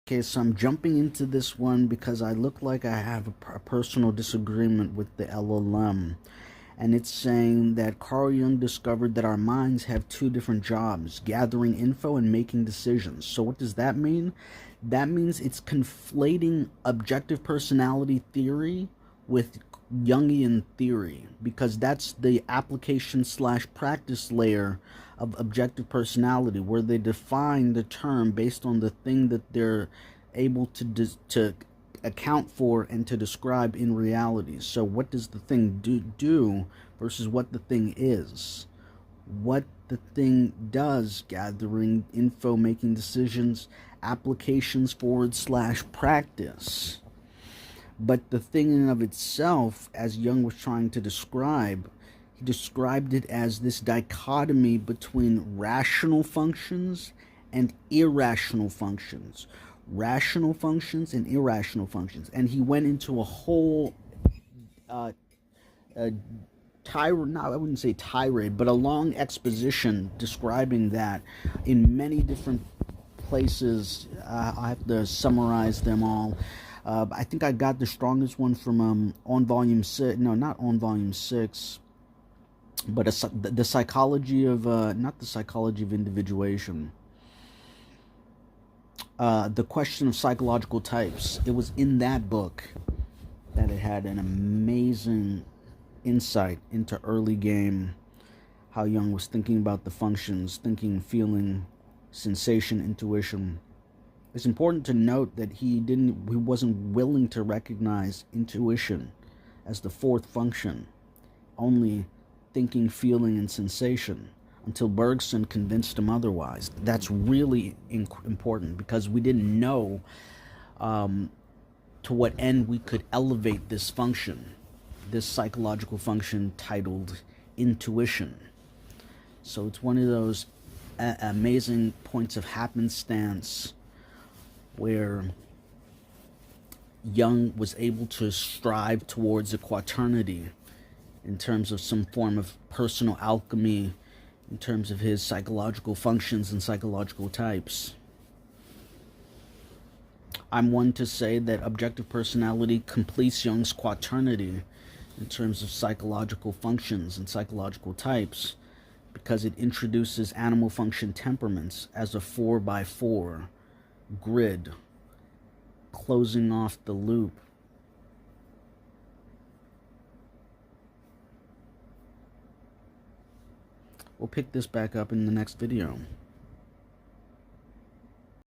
Okay, so I'm jumping into this one because I look like I have a personal disagreement with the LLM. And it's saying that Carl Jung discovered that our minds have two different jobs, gathering info and making decisions. So what does that mean? That means it's conflating objective personality theory with Jungian theory, because that's the application slash practice layer of objective personality, where they define the term based on the thing that they're able to account for and to describe in reality. So what does the thing do versus what the thing is? What the thing does, gathering info, making decisions, applications forward slash practice. But the thing in and of itself, as Jung was trying to describe, he described it as this dichotomy between rational functions and irrational functions. Rational functions and irrational functions. And he went into a whole tirade, no, I wouldn't say tirade, but a long exposition describing that in many different places. I have to summarize them all. I think I got the strongest one from on volume 6. No, not on volume 6, but the psychology of not the psychology of individuation. The question of psychological types. It was in that book that it had an amazing insight into early game, how Jung was thinking about the functions, thinking, feeling, sensation, intuition. It's important to note that he wasn't willing to recognize intuition as the fourth function, only thinking, feeling, and sensation, until Bergson convinced him otherwise. That's really important, because we didn't know to what end we could elevate this function, this psychological function titled intuition. So it's one of those amazing points of happenstance where Jung was able to strive towards a quaternity in terms of some form of personal alchemy, in terms of his psychological functions and psychological types. I'm one to say that objective personality completes Jung's quaternity in terms of psychological functions and psychological types, because it introduces animal function temperaments as a 4x4 grid, closing off the loop. We'll pick this back up in the next video.